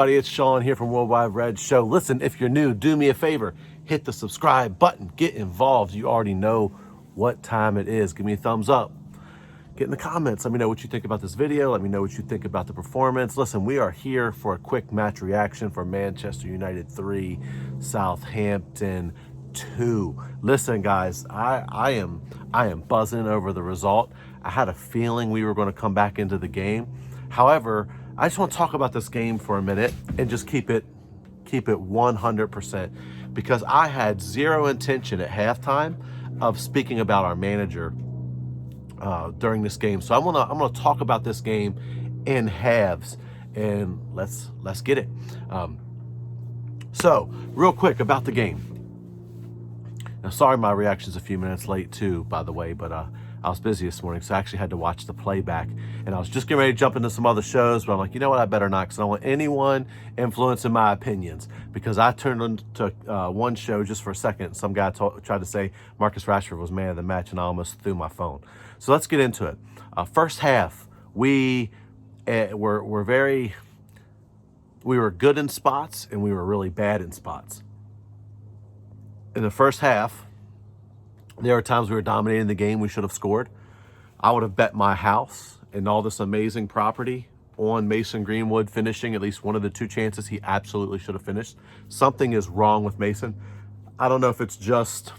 everybody, it's Sean here from Worldwide Red Show. Listen, if you're new, do me a favor, hit the subscribe button, get involved. You already know what time it is. Give me a thumbs up. Get in the comments. Let me know what you think about this video. Let me know what you think about the performance. Listen, we are here for a quick match reaction for Manchester United 3, Southampton 2. Listen, guys, I am buzzing over the result. I had a feeling we were going to come back into the game. However, I just want to talk about this game for a minute and just keep it 100%, because I had zero intention at halftime of speaking about our manager during this game. So I'm gonna talk about this game in halves, and let's get it. So real quick about the game. Now, sorry, my reaction's a few minutes late too, by the way, but I was busy this morning, so I actually had to watch the playback. And I was just getting ready to jump into some other shows, but I'm like, you know what, I better not, because I don't want anyone influencing my opinions. Because I turned into one show just for a second, some guy tried to say Marcus Rashford was man of the match, and I almost threw my phone. So let's get into it. First half, we were good in spots, and we were really bad in spots. In the first half, there were times we were dominating the game. We should have scored. I would have bet my house and all this amazing property on Mason Greenwood finishing at least one of the two chances he absolutely should have finished. Something is wrong with Mason. I don't know if it's just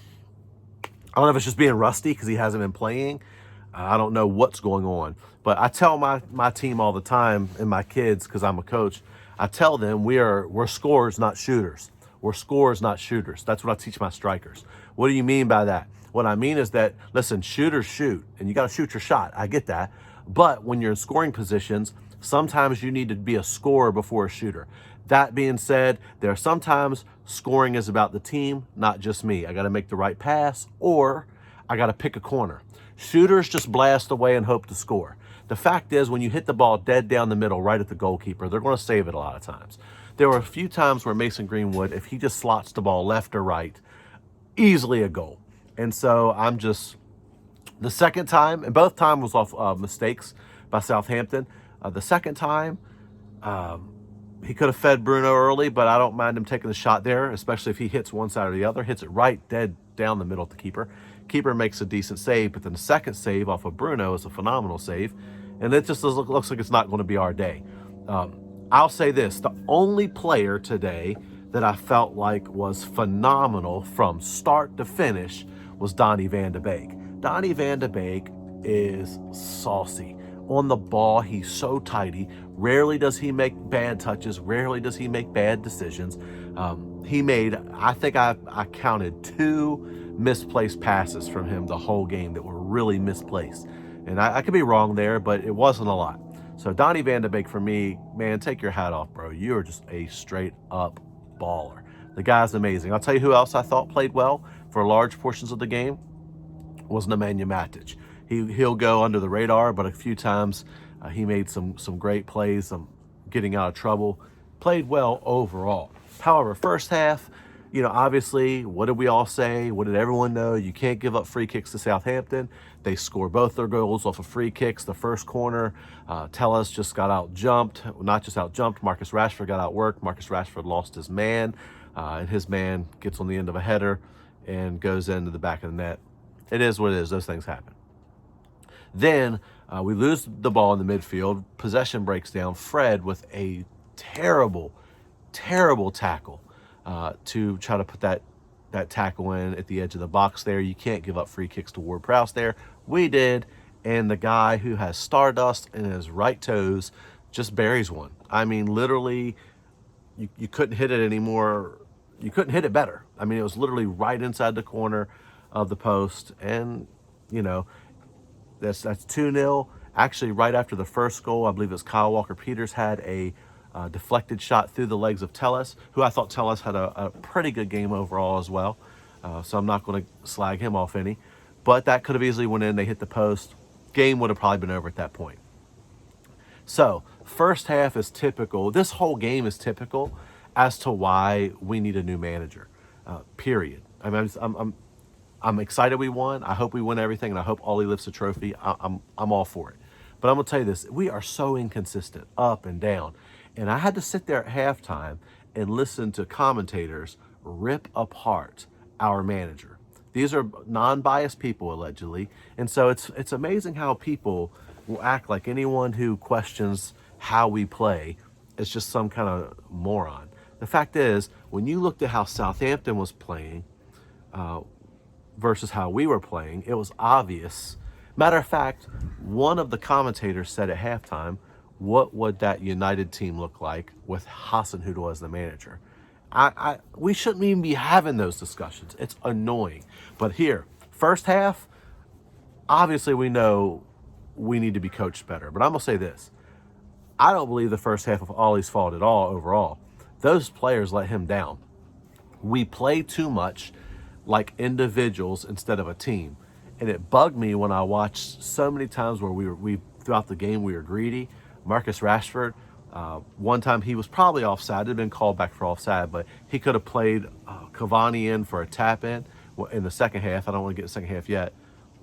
being rusty because he hasn't been playing. I don't know what's going on. But I tell my team all the time, and my kids, because I'm a coach, I tell them we're scorers, not shooters. We're scorers, not shooters. That's what I teach my strikers. What do you mean by that? What I mean is that, listen, shooters shoot, and you got to shoot your shot. I get that. But when you're in scoring positions, sometimes you need to be a scorer before a shooter. That being said, there are sometimes scoring is about the team, not just me. I got to make the right pass, or I got to pick a corner. Shooters just blast away and hope to score. The fact is, when you hit the ball dead down the middle, right at the goalkeeper, they're going to save it a lot of times. There were a few times where Mason Greenwood, if he just slots the ball left or right, easily a goal. And so the second time, and both times was off mistakes by Southampton. The second time, he could have fed Bruno early, but I don't mind him taking the shot there, especially if he hits one side or the other, hits it right dead down the middle at the keeper. Keeper makes a decent save, but then the second save off of Bruno is a phenomenal save, and it just looks like it's not going to be our day. I'll say this, the only player today that I felt like was phenomenal from start to finish was Donny van de Beek. Donny van de Beek is saucy. On the ball, he's so tidy. Rarely does he make bad touches. Rarely does he make bad decisions. He made, I think I counted 2 misplaced passes from him the whole game that were really misplaced. And I could be wrong there, but it wasn't a lot. So Donny van de Beek, for me, man, take your hat off, bro. You are just a straight up baller. The guy's amazing. I'll tell you who else I thought played well for large portions of the game was Nemanja Matic. He'll go under the radar, but a few times he made some great plays, getting out of trouble. Played well overall. However, first half, obviously, what did we all say? What did everyone know? You can't give up free kicks to Southampton. They score both their goals off of free kicks. The first corner, Telles just got out-jumped. Not just out-jumped, Marcus Rashford got outworked. Marcus Rashford lost his man, and his man gets on the end of a header and goes into the back of the net. It is what it is. Those things happen. Then we lose the ball in the midfield. Possession breaks down. Fred with a terrible tackle to try to put that tackle in at the edge of the box there. You can't give up free kicks to Ward-Prowse there. We did, and the guy who has stardust in his right toes just buries one. I mean, literally, you couldn't hit it anymore. You couldn't hit it better. I mean, it was literally right inside the corner of the post, and, that's 2-0. Actually, right after the first goal, I believe it was Kyle Walker-Peters had a deflected shot through the legs of Telles, who I thought Telles had a pretty good game overall as well. So I'm not going to slag him off any. But that could have easily went in. They hit the post. Game would have probably been over at that point. So first half is typical. This whole game is typical as to why we need a new manager, period. I mean, I'm excited we won. I hope we win everything, and I hope Ollie lifts a trophy. I'm all for it. But I'm going to tell you this. We are so inconsistent, up and down. And I had to sit there at halftime and listen to commentators rip apart our manager. These are non-biased people, allegedly. And so it's amazing how people will act like anyone who questions how we play is just some kind of moron. The fact is, when you looked at how Southampton was playing versus how we were playing, it was obvious. Matter of fact, one of the commentators said at halftime, what would that United team look like with Hasenhüttl as the manager? We shouldn't even be having those discussions. It's annoying. But here, first half, obviously we know we need to be coached better. But I'm going to say this. I don't believe the first half of Ollie's fault at all overall. Those players let him down. We play too much like individuals instead of a team. And it bugged me when I watched so many times where we throughout the game we were greedy. Marcus Rashford, one time he was probably offside. It had been called back for offside, but he could have played Cavani in for a tap in the second half. I don't want to get the second half yet.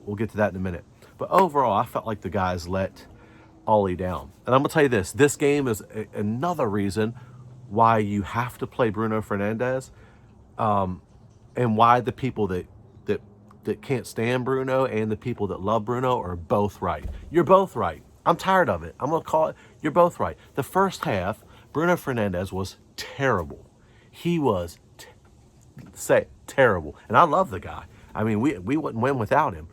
We'll get to that in a minute. But overall, I felt like the guys let Ollie down. And I'm going to tell you this. This game is another reason why you have to play Bruno Fernandes, and why the people that can't stand Bruno and the people that love Bruno are both right. You're both right. I'm tired of it. I'm going to call it, you're both right. The first half, Bruno Fernandes was terrible. He was terrible. And I love the guy. I mean, we wouldn't win without him.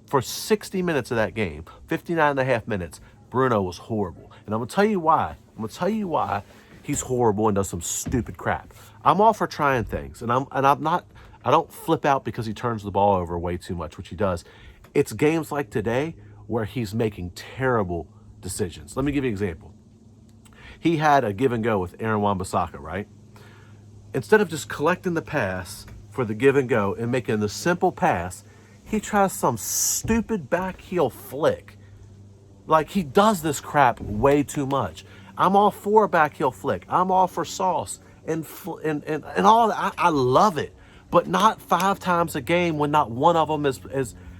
For 60 minutes of that game, 59 and a half minutes, Bruno was horrible. And I'm going to tell you why. He's horrible and does some stupid crap. I'm all for trying things. And I don't flip out because he turns the ball over way too much, which he does. It's games like today where he's making terrible decisions. Let me give you an example. He had a give and go with Aaron Wan-Bissaka, right? Instead of just collecting the pass for the give and go and making the simple pass, he tries some stupid back heel flick. Like, he does this crap way too much. I'm all for a back heel flick. I'm all for sauce and all that. I love it. But not 5 times a game when not one of them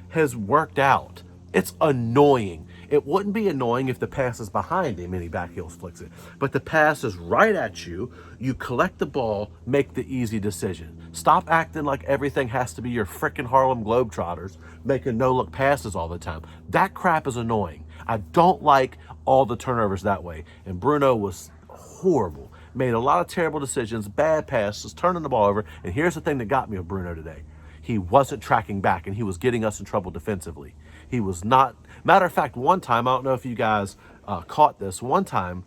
has worked out. It's annoying. It wouldn't be annoying if the pass is behind him and he back heels flicks it. But the pass is right at you. You collect the ball, make the easy decision. Stop acting like everything has to be your frickin' Harlem Globetrotters making no-look passes all the time. That crap is annoying. I don't like all the turnovers that way. And Bruno was horrible. Made a lot of terrible decisions, bad passes, turning the ball over. And here's the thing that got me with Bruno today. He wasn't tracking back, and he was getting us in trouble defensively. He was not. Matter of fact, one time, I don't know if you guys caught this, one time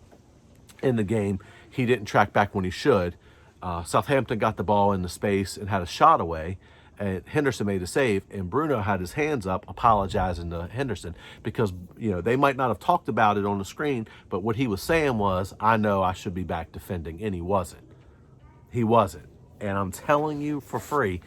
in the game, he didn't track back when he should. Southampton got the ball in the space and had a shot away, and Henderson made a save, and Bruno had his hands up apologizing to Henderson because, they might not have talked about it on the screen, but what he was saying was, I know I should be back defending, and he wasn't. He wasn't. And I'm telling you for free,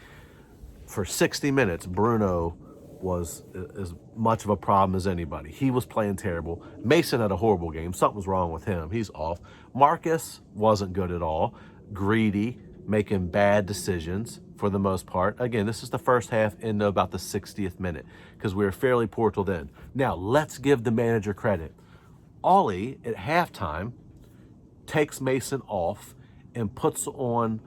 for 60 minutes, Bruno was as much of a problem as anybody. He was playing terrible. Mason had a horrible game. Something was wrong with him. He's off. Marcus wasn't good at all. Greedy, making bad decisions for the most part. Again, this is the first half into about the 60th minute because we were fairly poor till then. Now, let's give the manager credit. Ollie, at halftime, takes Mason off and puts on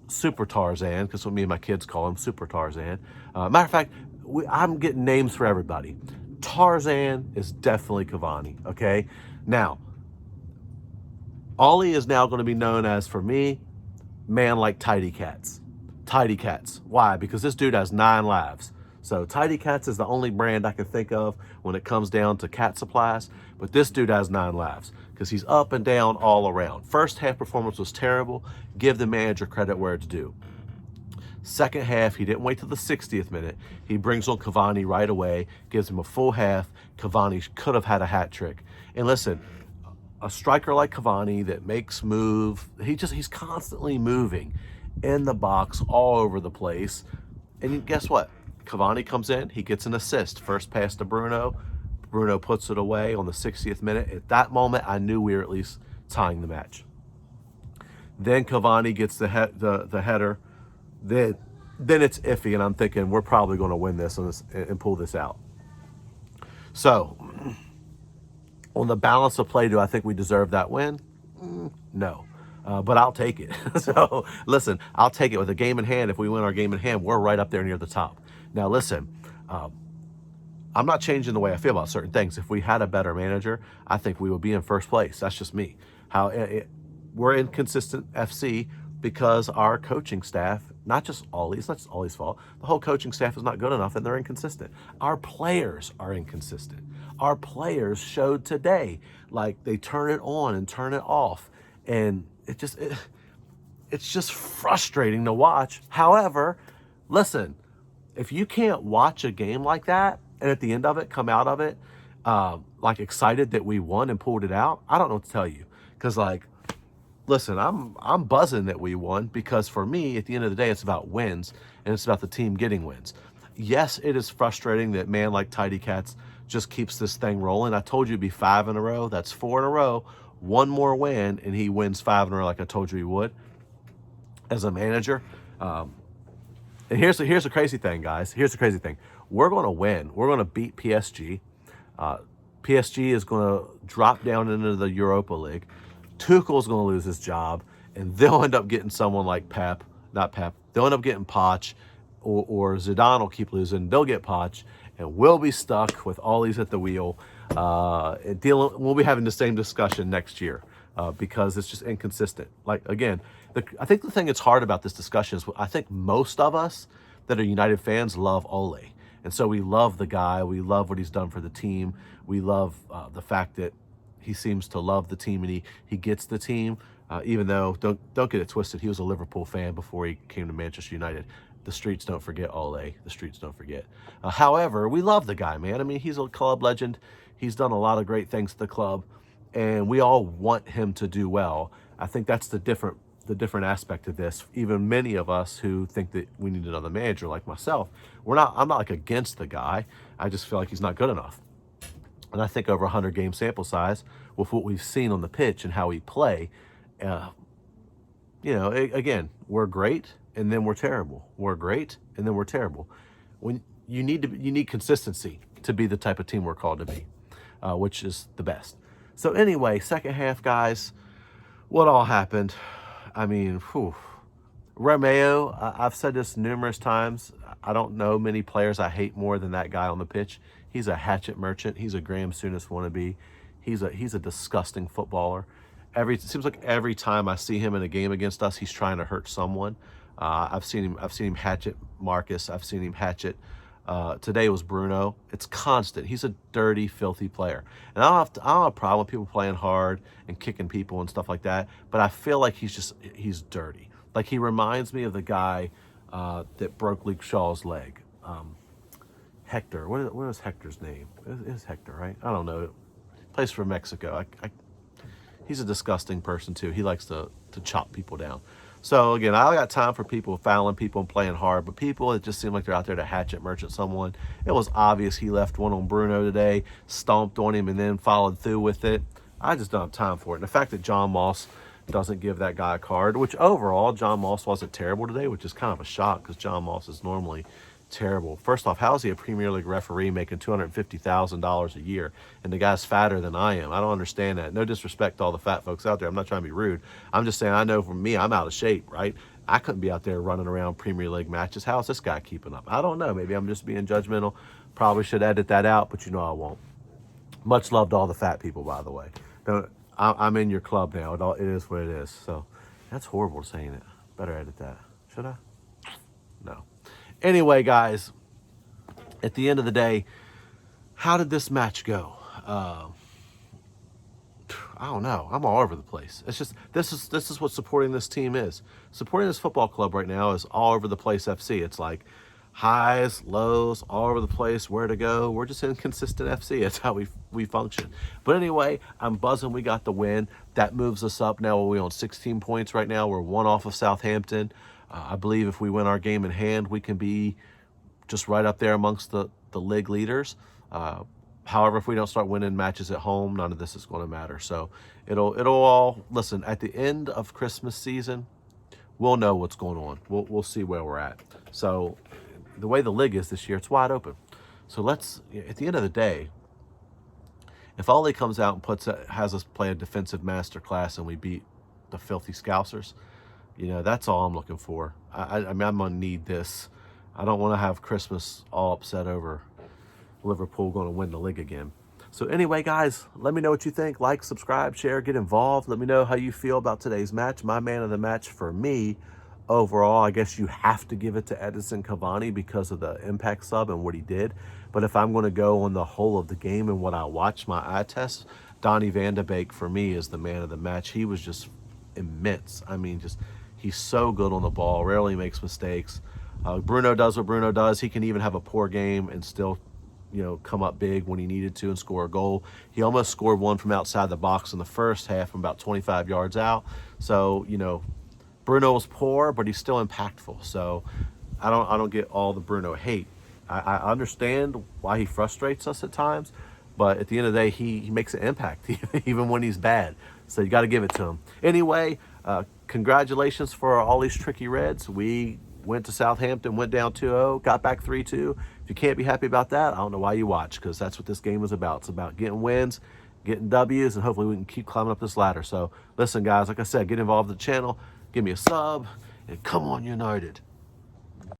Super Tarzan, because what me and my kids call him, Super Tarzan. Matter of fact, I'm getting names for everybody. Tarzan is definitely Cavani, okay? Now, Ollie is now going to be known as, for me, man like Tidy Cats. Tidy Cats. Why? Because this dude has 9 lives. So Tidy Cats is the only brand I can think of when it comes down to cat supplies. But this dude has 9 lives because he's up and down all around. First half performance was terrible. Give the manager credit where it's due. Second half, he didn't wait till the 60th minute. He brings on Cavani right away, gives him a full half. Cavani could have had a hat trick. And listen, a striker like Cavani that makes move, he's constantly moving in the box all over the place. And guess what? Cavani comes in, he gets an assist. First pass to Bruno. Bruno puts it away on the 60th minute. At that moment, I knew we were at least tying the match. Then Cavani gets the header. Then it's iffy, and I'm thinking we're probably going to win this and pull this out. So On the balance of play, do I think we deserve that win? No. But I'll take it. So listen, I'll take it with a game in hand. If we win our game in hand, we're right up there near the top. Now listen, I'm not changing the way I feel about certain things. If we had a better manager, I think we would be in first place. That's just me. We're inconsistent FC because our coaching staff, not just Ollie, it's not just Ollie's fault. The whole coaching staff is not good enough and they're inconsistent. Our players are inconsistent. Our players showed today, like they turn it on and turn it off. And it's just frustrating to watch. However, listen, if you can't watch a game like that and at the end of it come out of it like excited that we won and pulled it out, I don't know what to tell you. Because like, listen, I'm buzzing that we won because for me, at the end of the day, it's about wins and it's about the team getting wins. Yes, it is frustrating that man like Tidy Cats just keeps this thing rolling. I told you it'd be 5 in a row. That's 4 in a row. One more win and he wins 5 in a row like I told you he would as a manager. And here's the crazy thing, guys. Here's the crazy thing. We're going to win. We're going to beat PSG. PSG is going to drop down into the Europa League. Tuchel's going to lose his job, and they'll end up getting someone like not Pep. They'll end up getting Poch, or Zidane will keep losing. They'll get Poch, and we'll be stuck with all these at the wheel. We'll be having the same discussion next year because it's just inconsistent. Like, again, I think the thing that's hard about this discussion is I think most of us that are United fans love Ole. And so we love the guy. We love what he's done for the team. We love the fact that he seems to love the team and he gets the team, even though, don't get it twisted, he was a Liverpool fan before he came to Manchester United. The streets don't forget Ole. The streets don't forget. However, we love the guy, man. I mean, he's a club legend. He's done a lot of great things to the club, and we all want him to do well. I think that's the different aspect of this. Even many of us who think that we need another manager, like myself, I'm not like against the guy. I just feel like he's not good enough. And I think over 100 game sample size with what we've seen on the pitch and how we play, again, we're great and then we're terrible. We're great and then we're terrible. When you need consistency to be the type of team we're called to be, which is the best. So anyway, second half, guys, what all happened? I mean, Romeo, I've said this numerous times. I don't know many players I hate more than that guy on the pitch. He's a hatchet merchant. He's a Graham Souness wannabe. He's a disgusting footballer. It seems like every time I see him in a game against us, he's trying to hurt someone. I've seen him hatchet Marcus. I've seen him hatchet. Today was Bruno. It's constant. He's a dirty, filthy player. And I don't have a problem with people playing hard and kicking people and stuff like that. But I feel like he's dirty. Like he reminds me of the guy that broke Luke Shaw's leg. Hector. What is Hector's name? It is Hector, right? I don't know. He plays for Mexico. He's a disgusting person too. He likes to chop people down. So again, I got time for people fouling people and playing hard, but people that just seem like they're out there to hatchet merchant someone. It was obvious he left one on Bruno today, stomped on him, and then followed through with it. I just don't have time for it. And the fact that John Moss doesn't give that guy a card, which overall John Moss wasn't terrible today, which is kind of a shock because John Moss is normally terrible. First off, how is he a Premier League referee making $250,000 a year and the guy's fatter than I am? I don't understand that. No disrespect to all the fat folks out there. I'm not trying to be rude. I'm just saying I know for me, I'm out of shape, right? I couldn't be out there running around Premier League matches. How's this guy keeping up? I don't know. Maybe I'm just being judgmental. Probably should edit that out, but you know I won't. Much love to all the fat people, by the way. I'm in your club now. It is what it is. So that's horrible saying it. Better edit that. Should I? No. Anyway, guys, at the end of the day, how did this match go? I don't know. I'm all over the place. It's just this is what supporting this team is. Supporting this football club right now is all over the place FC. It's like highs, lows, all over the place, where to go. We're just inconsistent FC. That's how we function. But anyway, I'm buzzing we got the win. That moves us up. Now we're on 16 points right now. We're 1 off of Southampton. I believe if we win our game in hand, we can be just right up there amongst the league leaders. However, if we don't start winning matches at home, none of this is going to matter. So it'll all, listen, at the end of Christmas season, we'll know what's going on. We'll see where we're at. So the way the league is this year, it's wide open. So at the end of the day, If Ollie comes out and has us play a defensive masterclass and we beat the filthy Scousers, that's all I'm looking for. I mean, I'm going to need this. I don't want to have Christmas all upset over Liverpool going to win the league again. So anyway, guys, let me know what you think. Like, subscribe, share, get involved. Let me know how you feel about today's match. My man of the match for me, overall, I guess you have to give it to Edinson Cavani because of the impact sub and what he did. But if I'm going to go on the whole of the game and what I watched, my eye test, Donny van de Beek for me is the man of the match. He was just immense. I mean, he's so good on the ball, rarely makes mistakes. Bruno does what Bruno does. He can even have a poor game and still, come up big when he needed to and score a goal. He almost scored one from outside the box in the first half from about 25 yards out. So, Bruno was poor, but he's still impactful. So I don't get all the Bruno hate. I understand why he frustrates us at times, but at the end of the day, he makes an impact even when he's bad. So you got to give it to him. Anyway, congratulations for all these tricky Reds. We went to Southampton, went down 2-0, got back 3-2. If you can't be happy about that, I don't know why you watch, because that's what this game is about. It's about getting wins, getting W's, and hopefully we can keep climbing up this ladder. So listen, guys, like I said, get involved in the channel, give me a sub, and come on, United.